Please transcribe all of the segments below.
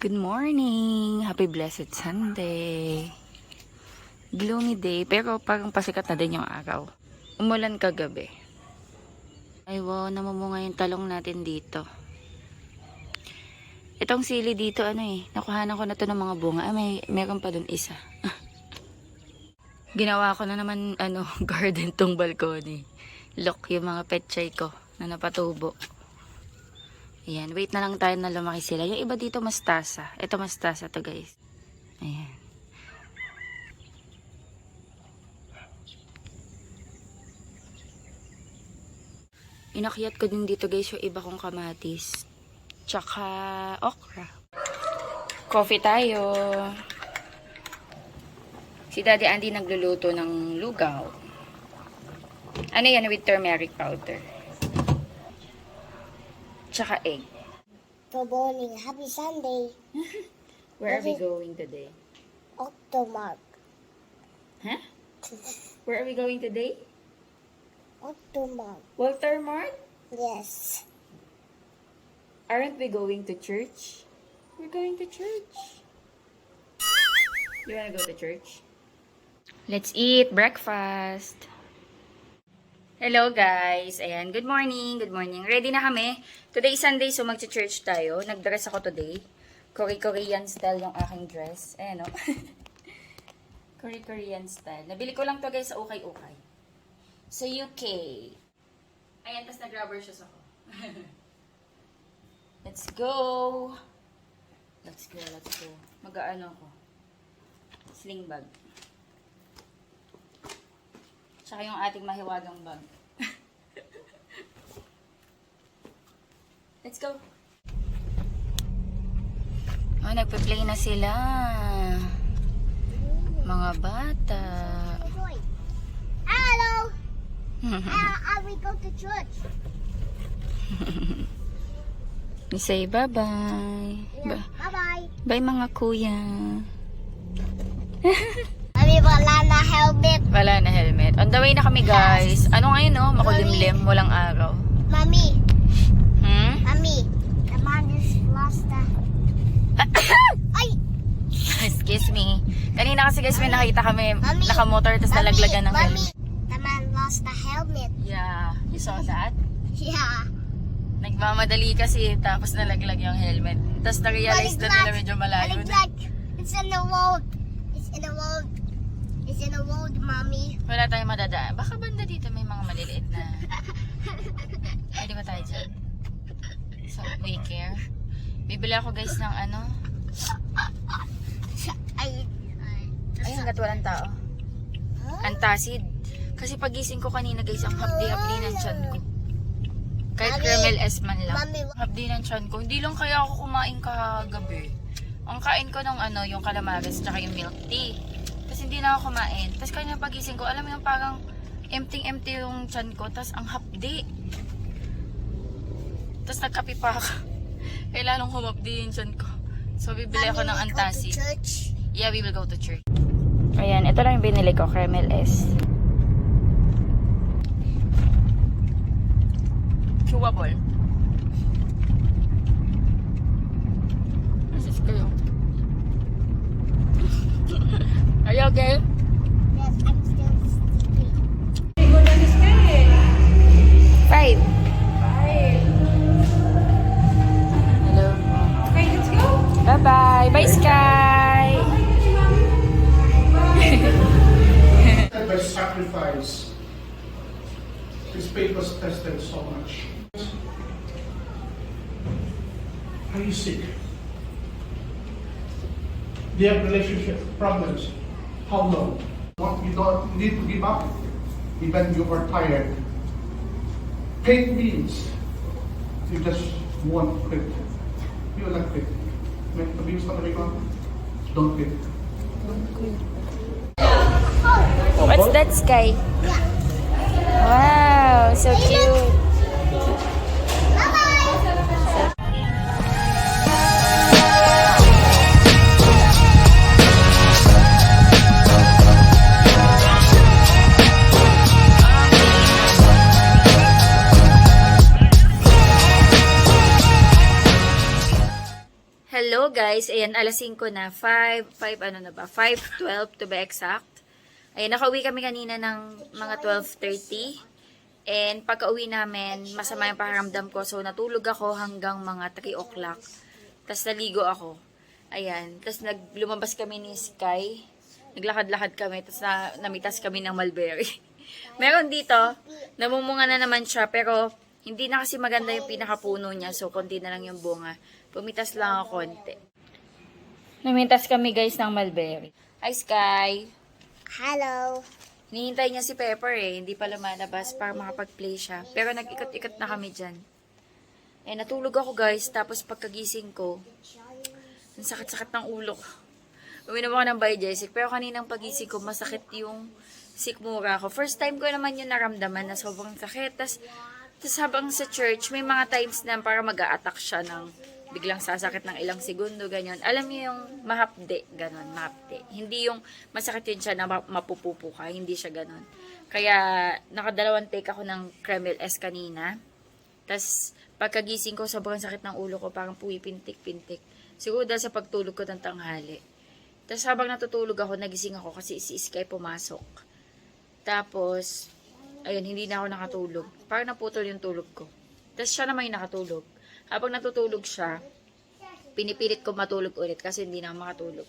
Good morning! Happy blessed Sunday! Gloomy day, pero parang pasikat na din yung araw. Umulan kagabi. Ay wow, namumunga yung talong natin dito. Itong sili dito, nakuhanan ko na to ng mga bunga. Meron pa dun isa. Ginawa ko na naman, garden tong balcony. Look, yung mga petchay ko na napatubo. Ayan, wait na lang tayo na lumaki sila. Yung iba dito mastasa. Ito mastasa to guys. Ayan. Inakyat ko din dito guys yung iba kong kamatis. Tsaka okra. Coffee tayo. Si Daddy Andy nagluluto ng lugaw. Ano yan with turmeric powder. Tsaka egg. Good morning. Happy Sunday. Where are we going today? Octomark. Huh? Where are we going today? Octomark. Walter Mart? Yes. Aren't we going to church? We're going to church. You wanna go to church? Let's eat breakfast. Hello guys! Ayan, good morning, good morning. Ready na kami. Today Sunday, so mag-church tayo. Nag-dress ako today. Korean style yung aking dress. Ayan o. Korean style. Nabili ko lang to guys sa ukay-ukay. Sa UK. Ayan, tas nag-rubber shoes ako. Let's go! Let's go, let's go. Mag-aano ako. Sling bag. Tsaka yung ating mahiwagang bag. Let's go! Oh, nagpe-play na sila. Mga bata. Hello. We go to church. We say bye-bye. Yeah, bye-bye. Bye mga kuya. Mami, wala na helmet. Wala na helmet. On the way na kami guys. Ano ngayon no? Makulimlim. Walang araw. Mami, Hmm? the man just lost the... Ay! Excuse me. Kanina kasi guys may nakita kami Mami. nakamotor tapos nalaglagan ng Mami, helmet. the man lost the helmet. Yeah. You saw that? Yeah. Nagmamadali kasi tapos nalaglag yung helmet. Tapos na-realize na nila medyo malayo na. It's in the road. It's in the road. It's in the road, Mommy. Wala tayong madadaan. Baka banda dito may mga maliliit na... Ay, di ba tayo dyan? So, we care. Bibili ako guys ng Ay, Ay, hanggat walang tao. Antacid. Kasi pagising ko kanina guys, ang hapdi-hapdi ng tiyan ko. Kahit Mami. caramel S man lang. Mami. Hapdi ng tiyan ko. Hindi lang kaya ako kumain kagabi. Ang kain ko ng yung calamares tsaka yung milk tea. Tapos hindi na ako kumain. Tapos kanina pagising ko, alam mo yung parang empty yung tiyan ko. Tapos ang hapdi. Tapos nagkapi pa ako. Kaya lalong humapdi yung tiyan ko. So bibili ako ng antacid. Church. Yeah, we will go to church. Ayan, ito lang yung binili ko, caramel S. Chewable. This is kayo. Are you okay? Yes, I'm still sleeping. 5. Hello. Okay, let's go. Bye-bye. Bye, Sky. By sacrifice, his faith was tested so much. Are you sick? Do you have relationship problems? How long? You don't need to give up, even you are tired. Faith means you just won't quit. You will not quit. May abuse na ko. Don't quit. What's that, Sky? Wow, so cute. guys, ayan, alas 5 na, 5:12 to be exact. Ayan, nakauwi kami kanina ng mga 12:30. And pagka-uwi namin, masama yung pakiramdam ko. So, natulog ako hanggang mga 3 o'clock. Tapos naligo ako. Ayan, tapos lumabas kami ni Sky. Naglakad-lakad kami, tapos namitas kami ng mulberry. Meron dito, namumunga na naman siya, pero hindi na kasi maganda yung pinakapuno niya. So, konti na lang yung bunga. Pumitas lang ako konti. Namitas kami guys ng mulberry. Hi Sky! Hello. Hinihintay niya si Pepper hindi pa lumalabas para makapag-play siya. Pero nag-ikot-ikot na kami dyan. Natulog ako guys, tapos pagkagising ko, ang sakit-sakit ng ulo ko. Uminom ako ng Biogesic, pero kaninang pagising ko, masakit yung sikmura ko. First time ko naman yung naramdaman na sobrang sakit. Tapos habang sa church, may mga times na para mag-a-attack siya ng biglang sasakit ng ilang segundo, ganyan. Alam niyo yung mahapde, ganon, mahapde. Hindi yung masakit yun siya na mapupupo ka, hindi siya ganon. Kaya, nakadalawang take ako ng Kremel S kanina. Tapos, pagkagising ko, sobrang sakit ng ulo ko, parang puwipintik-pintik. Siguro dahil sa pagtulog ko ng tanghali. Tapos, habang natutulog ako, nagising ako kasi si Sky pumasok. Tapos, ayun, hindi na ako nakatulog. Parang naputol yung tulog ko. Tapos, siya naman yung nakatulog. Habang natutulog siya, pinipilit ko matulog ulit kasi hindi na ako makatulog.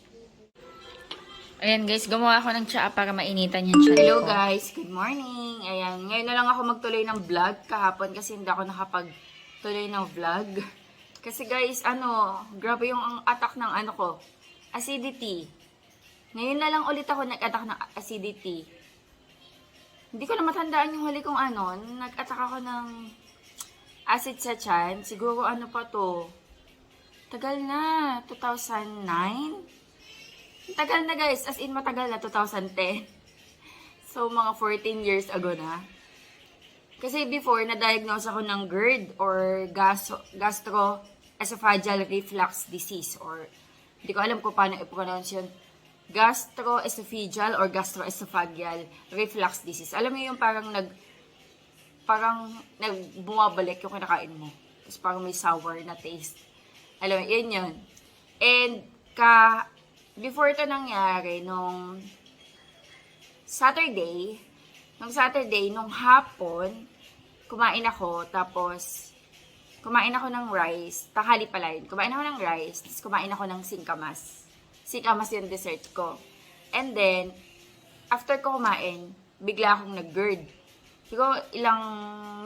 Ayan guys, gumawa ako ng tsaa para mainitan yung tiyan ko. Hello guys, good morning. Ayan, ngayon na lang ako magtuloy ng vlog kahapon kasi hindi ako nakapagtuloy ng vlog. Kasi guys, grabe yung attack ng ko, acidity. Ngayon na lang ulit ako nag-attack ng acidity. Hindi ko na matandaan yung huli kong nag-attack ako ng acid sa tiyan. Siguro pa to? Tagal na. 2009? Tagal na guys. As in matagal na. 2010. So mga 14 years ago na. Kasi before, na-diagnose ako ng GERD or gastroesophageal reflux disease. Or hindi ko alam kung paano i-pronounce yun. Gastroesophageal or gastroesophageal reflux disease. Alam mo yung parang bumabalik yung kinakain mo. Tapos parang may sour na taste. Alam mo, yun. And, before ito nangyari, nung Saturday, nung hapon, kumain ako, tapos, kumain ako ng rice, tanghali pala yun, kumain ako ng rice, tapos kumain ako ng singkamas. Singkamas yung dessert ko. And then, after ko kumain, bigla akong nag-GERD. Siguro ilang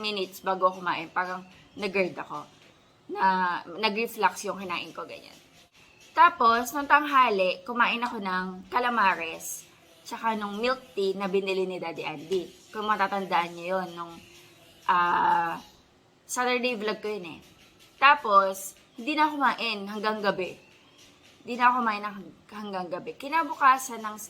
minutes bago ako kumain, parang nag-GERD ako. Nag-reflux yung kinain ko, ganyan. Tapos, nung tanghali, kumain ako ng calamares, tsaka nung milk tea na binili ni Daddy Andy. Kung matatandaan niyo yun, nung Saturday vlog ko yun Tapos, hindi na ako kumain hanggang gabi. Kinabukasan ng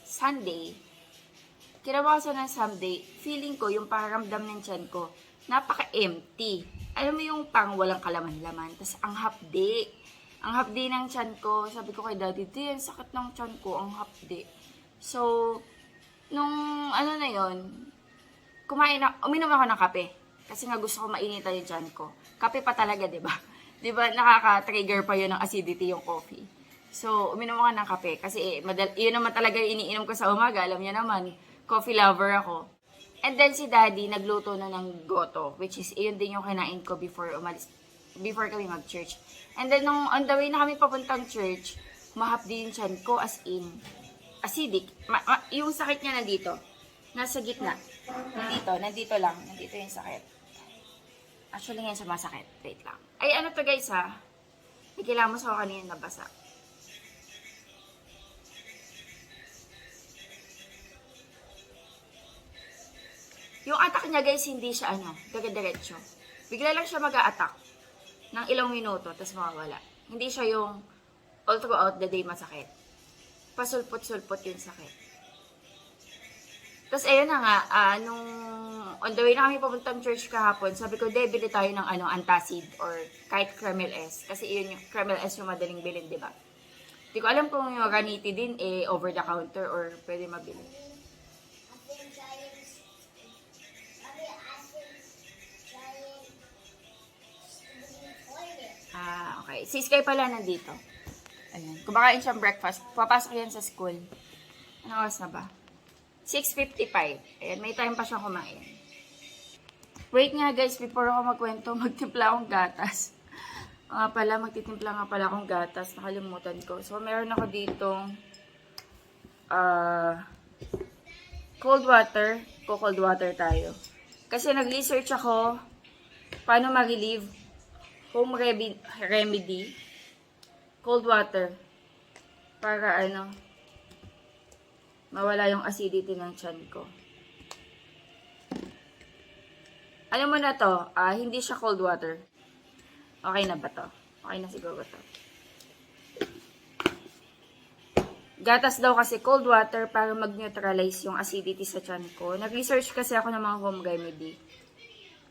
Sunday, feeling ko, yung pakiramdam ng tiyan ko, napaka-empty. Alam mo yung pang walang kalaman-laman. Tapos, ang hapdi. Ang hapdi ng tiyan ko. Sabi ko kay Daddy, ang sakit ng tiyan ko, ang hapdi. So, nung na yun, uminom ako ng kape. Kasi nga gusto ko mainitan yung tiyan ko. Kape pa talaga, diba? Diba, nakaka-trigger pa yun ng acidity yung coffee. So, uminom ako ng kape. Kasi, yun naman talaga yung iniinom ko sa umaga. Alam niya naman, coffee lover ako. And then si Daddy nagluto na ng goto, which is yun din yung kinain ko before kami mag-church. And then nung on the way na kami papuntang church, mahapdi yung tiyan ko as in acidic. Yung sakit niya nandito. Nasa gitna. Nandito lang. Nandito yung sakit. Actually ngayon sa masakit. Wait lang. Ay to guys Ikilamos ako kanina nabasa. Yung attack niya guys, hindi siya diretso. Bigla lang siya mag-a-attack ng ilang minuto, tapos mawawala. Hindi siya yung all throughout the day masakit. Pasulpot-sulpot yung sakit. Tapos ayun na nga, nung on the way na kami papuntang church kahapon, sabi ko, bili tayo ng antacid or kahit Kremel S. Kasi yun yung Kremel S yung madaling bilhin, di ba? Hindi ko alam kung yung ranitidine over the counter or pwede mabili. Okay. Si Sky pala nandito. Ayan. Kumakain siyang breakfast. Papasok yan sa school. Ano oras na ba? 6:55. Ayan, may time pa siyang kumain. Wait nga guys, before ako magkwento, magtimpla akong gatas. Magtitimpla nga pala akong gatas. Nakalimutan ko. So, meron ako ditong cold water. Cold water tayo. Kasi nag-research ako paano mag-relieve home remedy. Cold water. Para mawala yung acidity ng tiyan ko. Alam mo na to, hindi siya cold water. Okay na ba to? Okay na siguro to. Gatas daw kasi cold water para mag-neutralize yung acidity sa tiyan ko. Nag-research kasi ako ng mga home remedy.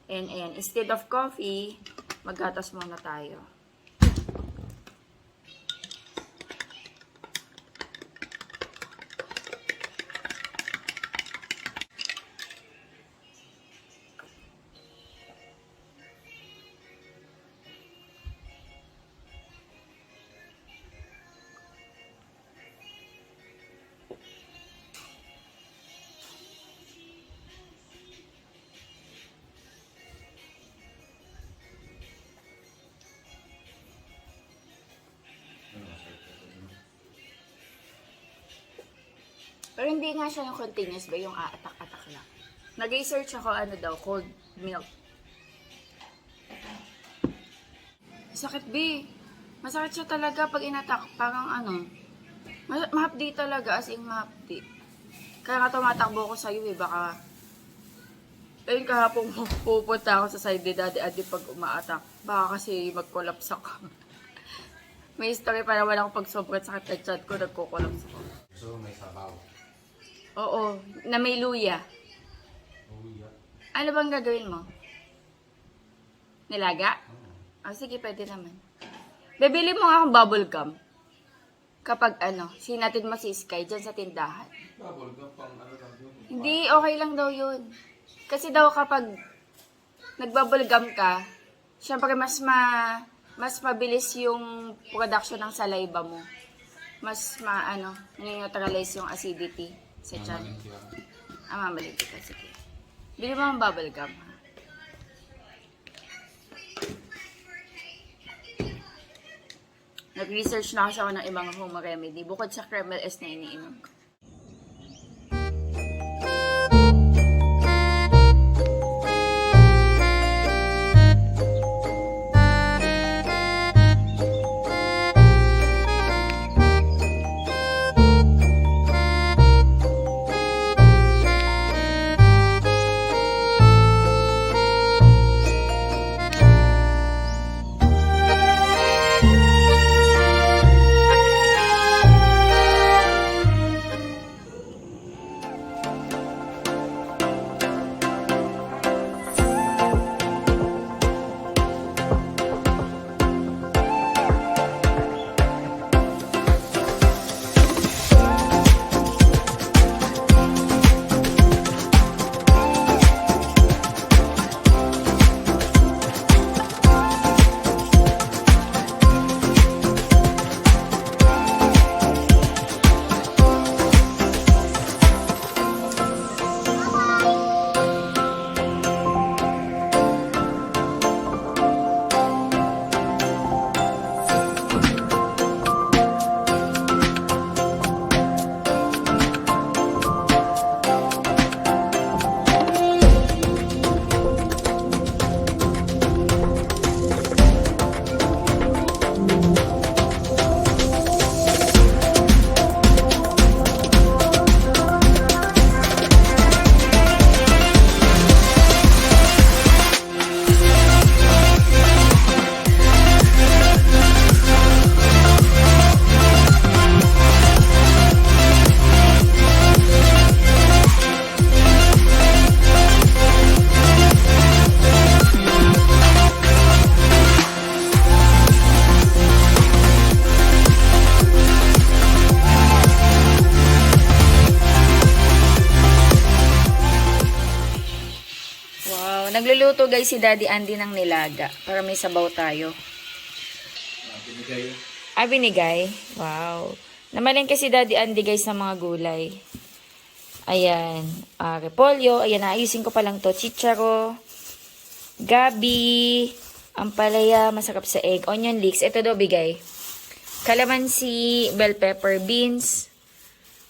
And ayan, instead of coffee, maggatas muna tayo. Pero hindi nga siya yung continuous ba, yung aatak-atak lang. Nag-research ako cold milk. Sakit, B. Masakit siya talaga pag inatak. Parang mahapdi talaga, as in mahapdi. Kaya nga tumatakbo ko sa'yo baka... Ayun kahapon pupunta ako sa side ni Daddy Adi pag umaatak. Baka kasi mag-collapse ako. May story para wala akong pag sobrang sakit na chat ko, nagko-collapse ako. So, may sabaw. Oo, na may luya. Luya. Ano bang gagawin mo? Nilaga? Sige, pwede naman. Bibili mo nga akong bubble gum. Kapag sinatid mo si Sky dyan sa tindahan. Bubble gum pang lang yun. Hindi, okay lang daw yun. Kasi daw kapag nag-bubble gum ka, syempre mas mabilis yung production ng saliva mo. Mas neutralize yung acidity sa tiyan. Mamalit ka. Sige. Bili mo ang bubble gum, ha? Nag-research na kasi ako ng ibang home remedy bukod sa Kremel S na iniinom ko. Nagluluto guys si Daddy Andy ng nilaga para may sabaw tayo. Binigay binigay. Wow. Namalengke si Daddy Andy guys ng mga gulay. Ayan. Repolyo. Ayan, naayusin ko pa lang to. Chicharo. Gabi. Ampalaya. Masarap sa egg. Onion leeks. Ito daw bigay. Calamansi. Bell pepper. Beans.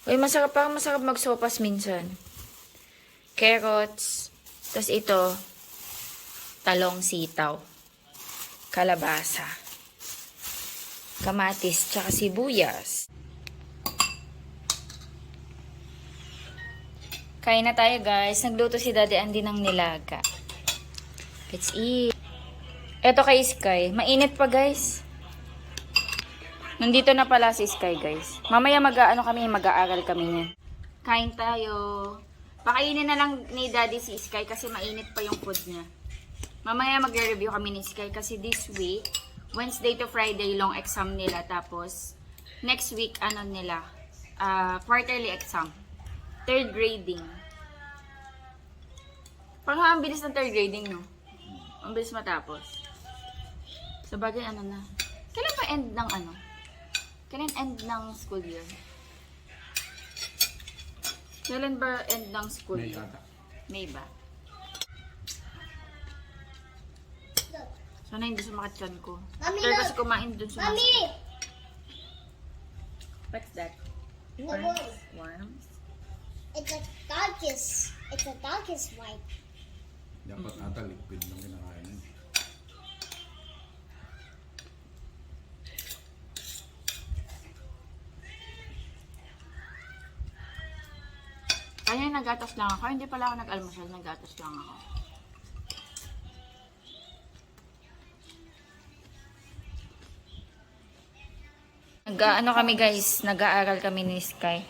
Uy, masarap pa. Masarap magsopas minsan. Carrots. Tapos ito. Talong sitaw. Kalabasa. Kamatis. Tsaka sibuyas. Kain na tayo guys. Nagluto si Daddy Andy ng nilaga. Let's eat. Eto kay Sky. Mainit pa guys. Nandito na pala si Sky guys. Mamaya mag-aaral kami niyan. Kain tayo. Pakainin na lang ni Daddy si Sky kasi mainit pa yung food niya. Mamaya magre-review kami ni Sky kasi this week, Wednesday to Friday, long exam nila. Tapos, next week, quarterly exam. Third grading. Parang ang bilis ng third grading, no? Ang bilis matapos. So, bagay na. Kailan pa end ng Kailan end ng school year? Kailan ba end ng school May year? ata. May ba? Sana hindi sumakit chan ko. Mami, After kasi look! kumain dun sa Mommy! What's that? No more. Worms? It's a darkest white. Dapat ata liquid lang kinakain yun. Kaya nagatas lang ako. Hindi pala ako nag-almusal. Nagatas lang ako. Kami guys. Nag-aaral kami ni Sky.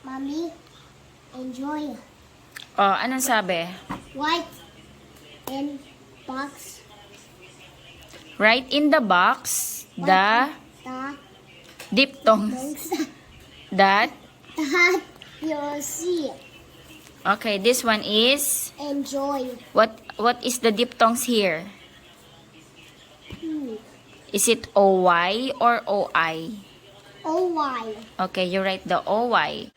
Mommy, enjoy. Oh, anong sabi? White in box. Right in the box, the The diphthongs that. that you'll see. Okay, this one is Enjoy. what is the diphthongs here? Hmm. Is it OY or OI? OY. Okay, you write the OY.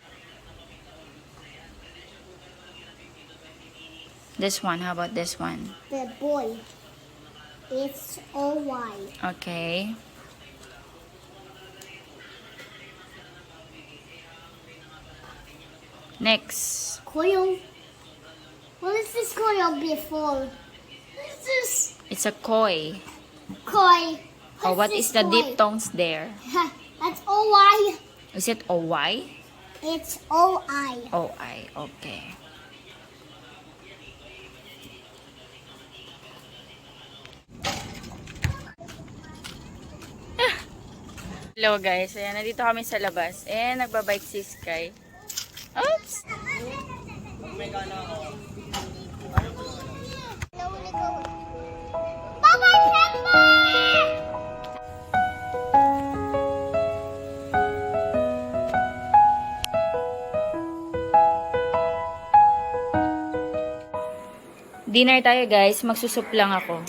This one, how about this one? The boy. It's OY. Okay. Next. Coil. What is this coil before? What is this? It's a koi. Koi. Oh, what is the koi? diphthongs there? That's OY. Is it OY? It's OI. OI, okay. Hello guys, ayan, nandito kami sa labas. Nagbabike si Sky. Oops! Bye-bye, Peppa! Dinner tayo guys, magsusup lang ako.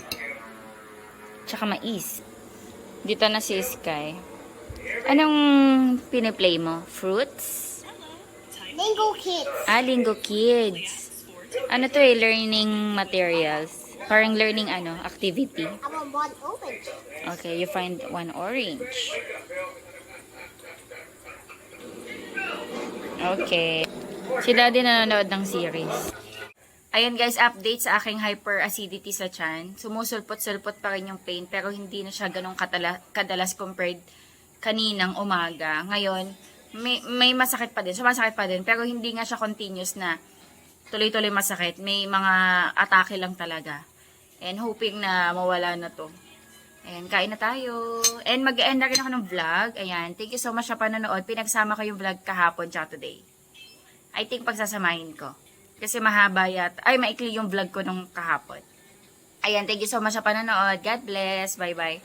Tsaka mais. Dito na si Sky. Anong piniplay mo? Fruits? Lingo Kids. Lingo Kids. Ano to learning materials. Parang learning activity. I want one orange. Okay, you find one orange. Okay. Si Daddy nanonood ng series. Ayun guys, update sa aking hyperacidity sa tiyan. Sumusulpot-sulpot pa rin yung pain pero hindi na siya ganun kadalas compared kaninang umaga. Ngayon, may masakit pa din. Sumasakit pa din pero hindi nga siya continuous na tuloy-tuloy masakit. May mga atake lang talaga. And hoping na mawala na to. Ayan, kain na tayo. And mag-end na rin ako ng vlog. Ayan, thank you so much sa panonood. Pinagsama ko yung vlog kahapon tsaka today. I think pagsasamahin ko. Kasi mahaba maikli yung vlog ko nung kahapon. Ayan, thank you so much sa panonood. God bless. Bye-bye.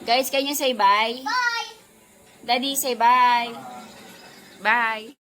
Guys, can you say bye? Bye. Daddy, say bye. Bye.